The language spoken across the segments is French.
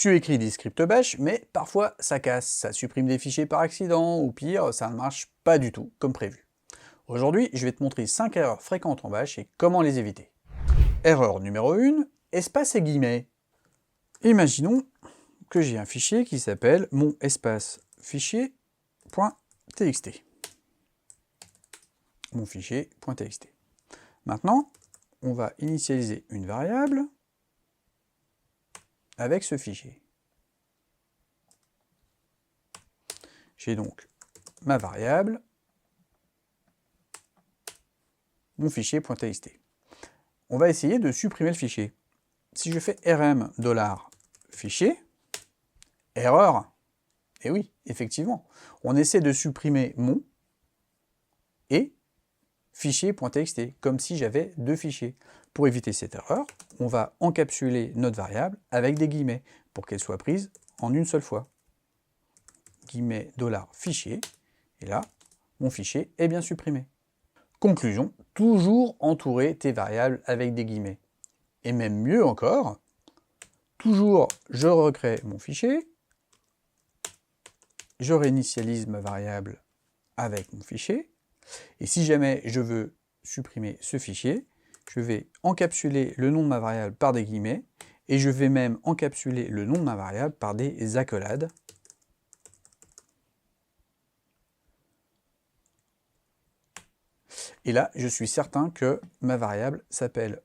Tu écris des scripts bash, mais parfois ça casse, ça supprime des fichiers par accident, ou pire, ça ne marche pas du tout comme prévu. Aujourd'hui, je vais te montrer 5 erreurs fréquentes en bash et comment les éviter. Erreur numéro 1, espace et guillemets. Imaginons que j'ai un fichier qui s'appelle mon espace fichier.txt. Mon fichier.txt. Maintenant, on va initialiser une variable avec ce fichier. J'ai donc ma variable, mon fichier.txt. On va essayer de supprimer le fichier. Si je fais rm $fichier, erreur. Et oui, effectivement, on essaie de supprimer mon et fichier.txt, comme si j'avais deux fichiers. Pour éviter cette erreur, on va encapsuler notre variable avec des guillemets pour qu'elle soit prise en une seule fois. Guillemets $fichier, et là, mon fichier est bien supprimé. Conclusion, toujours entourer tes variables avec des guillemets. Et même mieux encore, toujours je recrée mon fichier, je réinitialise ma variable avec mon fichier, et si jamais je veux supprimer ce fichier, je vais encapsuler le nom de ma variable par des guillemets, et je vais même encapsuler le nom de ma variable par des accolades. Et là, je suis certain que ma variable s'appelle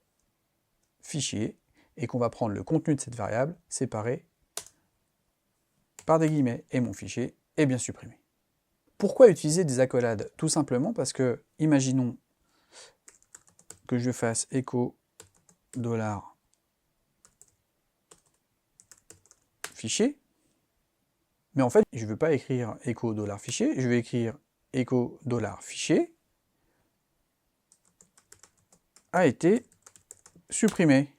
fichier, et qu'on va prendre le contenu de cette variable séparé par des guillemets, et mon fichier est bien supprimé. Pourquoi utiliser des accolades? Tout simplement parce que, imaginons que je fasse echo $fichier, mais en fait, je ne veux pas écrire echo $fichier, je vais écrire echo $fichier a été supprimé.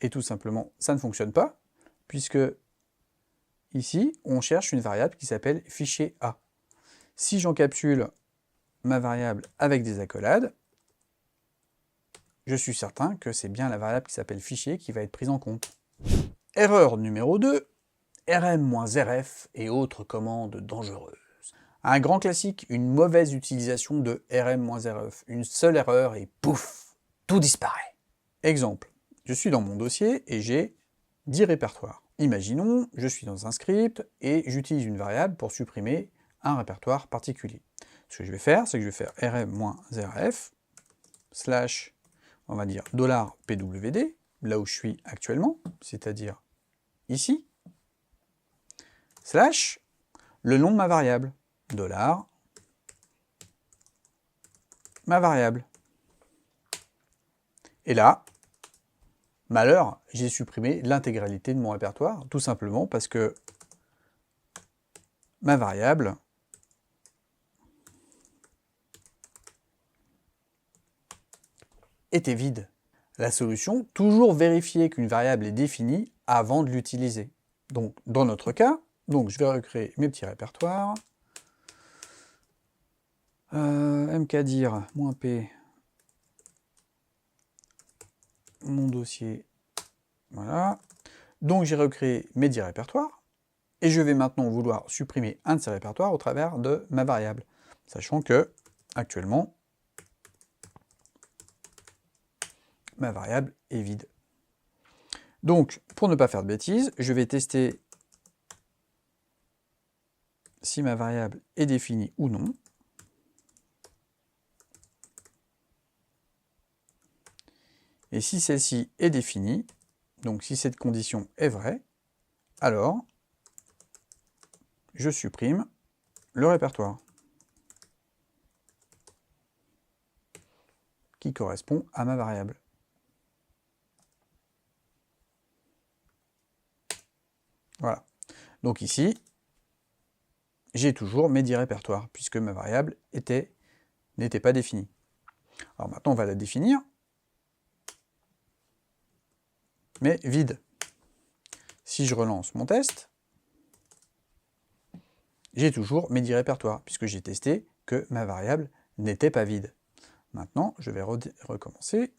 Et tout simplement, ça ne fonctionne pas, puisque ici, on cherche une variable qui s'appelle fichier A. Si j'encapsule ma variable avec des accolades, je suis certain que c'est bien la variable qui s'appelle fichier qui va être prise en compte. Erreur numéro 2, rm-rf et autres commandes dangereuses. Un grand classique, une mauvaise utilisation de rm-rf. Une seule erreur et pouf, tout disparaît. Exemple, je suis dans mon dossier et j'ai 10 répertoires. Imaginons, je suis dans un script et j'utilise une variable pour supprimer un répertoire particulier. Ce que je vais faire, c'est que je vais faire rm-rf slash, on va dire $pwd, là où je suis actuellement, c'est-à-dire ici, slash le nom de ma variable, ma variable. Et là, malheur, j'ai supprimé l'intégralité de mon répertoire, tout simplement parce que ma variable était vide. La solution, toujours vérifier qu'une variable est définie avant de l'utiliser. Donc, dans notre cas, je vais recréer mes petits répertoires. mkdir -p, mon dossier, voilà. Donc j'ai recréé mes 10 répertoires, et je vais maintenant vouloir supprimer un de ces répertoires au travers de ma variable, sachant que, actuellement, ma variable est vide. Donc, pour ne pas faire de bêtises, je vais tester si ma variable est définie ou non. Et si celle-ci est définie, donc si cette condition est vraie, alors je supprime le répertoire qui correspond à ma variable. Voilà. Donc ici, j'ai toujours mes 10 répertoires, puisque ma variable n'était pas définie. Alors maintenant, on va la définir, mais vide. Si je relance mon test, j'ai toujours mes 10 répertoires, puisque j'ai testé que ma variable n'était pas vide. Maintenant, je vais recommencer,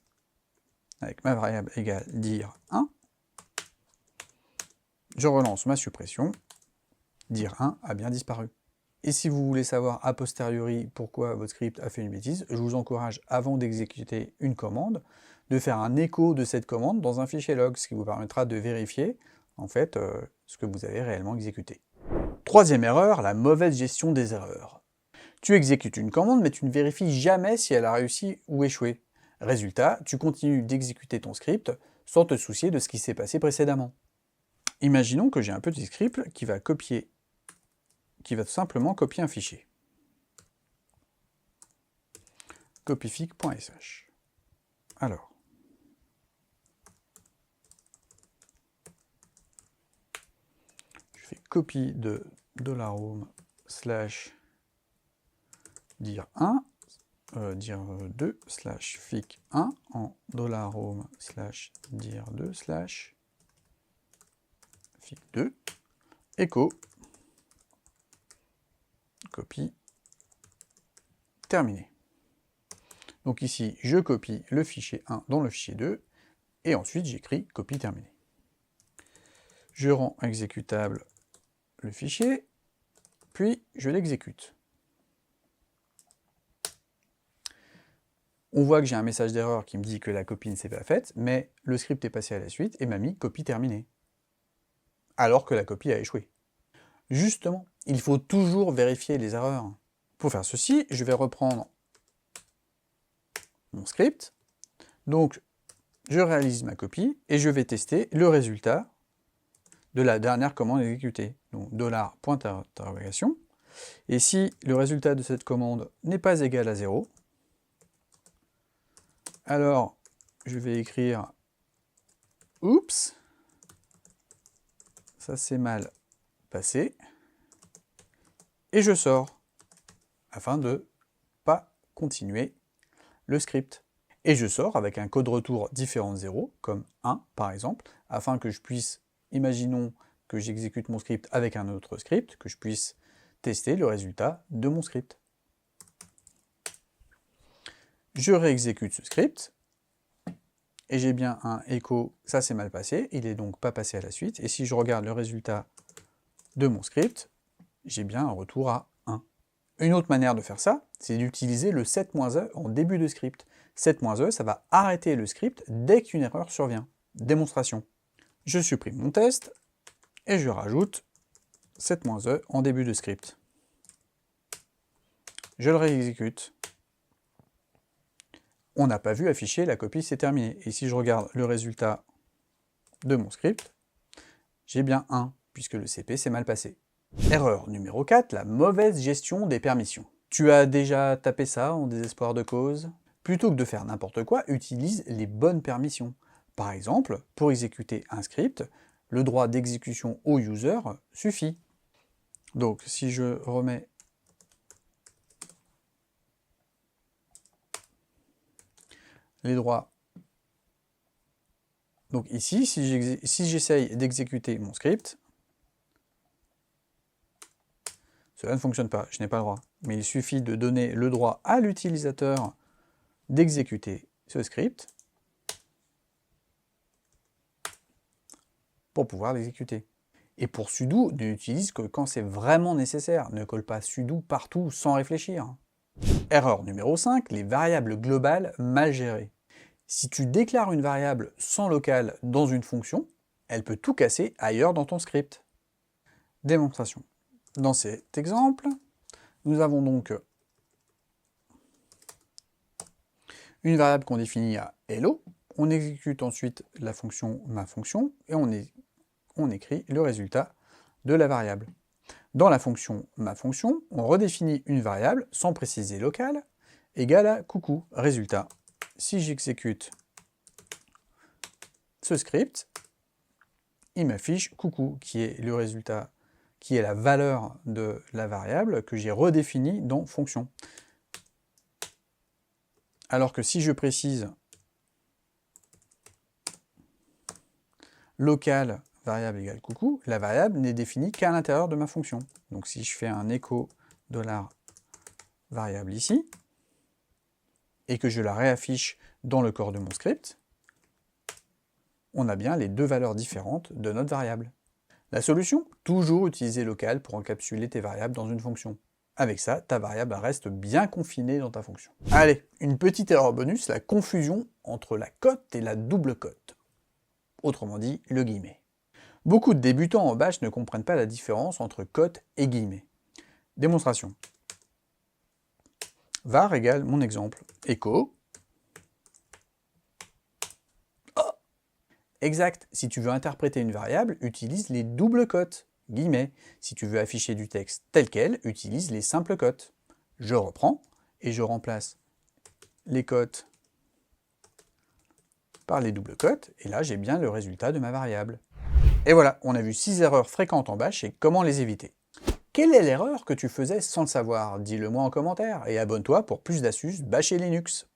avec ma variable égale dir1, je relance ma suppression, dir1 a bien disparu. Et si vous voulez savoir a posteriori pourquoi votre script a fait une bêtise, je vous encourage, avant d'exécuter une commande, de faire un écho de cette commande dans un fichier log, ce qui vous permettra de vérifier en fait ce que vous avez réellement exécuté. Troisième erreur, la mauvaise gestion des erreurs. Tu exécutes une commande, mais tu ne vérifies jamais si elle a réussi ou échoué. Résultat, tu continues d'exécuter ton script sans te soucier de ce qui s'est passé précédemment. Imaginons que j'ai un petit script qui va tout simplement copier un fichier. Copyfic.sh. Alors, je fais copie de $home /dir1 dir2 /fic1 en $home /dir2 /fic2 echo copie terminé. Donc ici, je copie le fichier 1 dans le fichier 2, et ensuite j'écris copie terminée. Je rends exécutable le fichier, puis je l'exécute. On voit que j'ai un message d'erreur qui me dit que la copie ne s'est pas faite, mais le script est passé à la suite et m'a mis copie terminée, alors que la copie a échoué. Justement, il faut toujours vérifier les erreurs. Pour faire ceci, je vais reprendre mon script. Donc, je réalise ma copie et je vais tester le résultat de la dernière commande exécutée. Donc, $.interrogation. Et si le résultat de cette commande n'est pas égal à 0, alors je vais écrire « Oups, ça s'est mal passé » et je sors, afin de ne pas continuer le script. Et je sors avec un code retour différent de 0, comme 1 par exemple, afin que je puisse, imaginons que j'exécute mon script avec un autre script, que je puisse tester le résultat de mon script. Je réexécute ce script, et j'ai bien un écho, ça s'est mal passé, il n'est donc pas passé à la suite, et si je regarde le résultat de mon script, j'ai bien un retour à 1. Une autre manière de faire ça, c'est d'utiliser le set-e en début de script. Set-e, ça va arrêter le script dès qu'une erreur survient. Démonstration. Je supprime mon test, et je rajoute set-e en début de script. Je le réexécute. On n'a pas vu afficher la copie c'est terminé. Et si je regarde le résultat de mon script, j'ai bien 1, puisque le CP s'est mal passé. Erreur numéro 4, la mauvaise gestion des permissions. Tu as déjà tapé ça en désespoir de cause? Plutôt que de faire n'importe quoi, utilise les bonnes permissions. Par exemple, pour exécuter un script, le droit d'exécution au user suffit. Donc si je remets les droits. Donc ici, si j'essaye d'exécuter mon script, cela ne fonctionne pas, je n'ai pas le droit. Mais il suffit de donner le droit à l'utilisateur d'exécuter ce script pour pouvoir l'exécuter. Et pour sudo, ne l'utilise que quand c'est vraiment nécessaire. Ne colle pas sudo partout sans réfléchir. Erreur numéro 5, les variables globales mal gérées. Si tu déclares une variable sans local dans une fonction, elle peut tout casser ailleurs dans ton script. Démonstration. Dans cet exemple, nous avons donc une variable qu'on définit à hello, on exécute ensuite la fonction maFonction, et on écrit le résultat de la variable. Dans la fonction maFonction, on redéfinit une variable sans préciser local, égale à coucou. Résultat, si j'exécute ce script, il m'affiche coucou, qui est le résultat, qui est la valeur de la variable que j'ai redéfinie dans fonction. Alors que si je précise local variable égale coucou, la variable n'est définie qu'à l'intérieur de ma fonction. Donc si je fais un écho $variable ici, et que je la réaffiche dans le corps de mon script, on a bien les deux valeurs différentes de notre variable. La solution? Toujours utiliser local pour encapsuler tes variables dans une fonction. Avec ça, ta variable reste bien confinée dans ta fonction. Allez, une petite erreur bonus, la confusion entre la cote et la double cote. Autrement dit, le guillemet. Beaucoup de débutants en Bash ne comprennent pas la différence entre cote et guillemet. Démonstration. var égale mon exemple, echo. Oh, exact, si tu veux interpréter une variable, utilise les doubles cotes, guillemets. Si tu veux afficher du texte tel quel, utilise les simples cotes. Je reprends et je remplace les cotes par les doubles cotes, et là j'ai bien le résultat de ma variable. Et voilà, on a vu 6 erreurs fréquentes en Bash et comment les éviter. Quelle est l'erreur que tu faisais sans le savoir? Dis-le moi en commentaire et abonne-toi pour plus d'astuces Bash et Linux.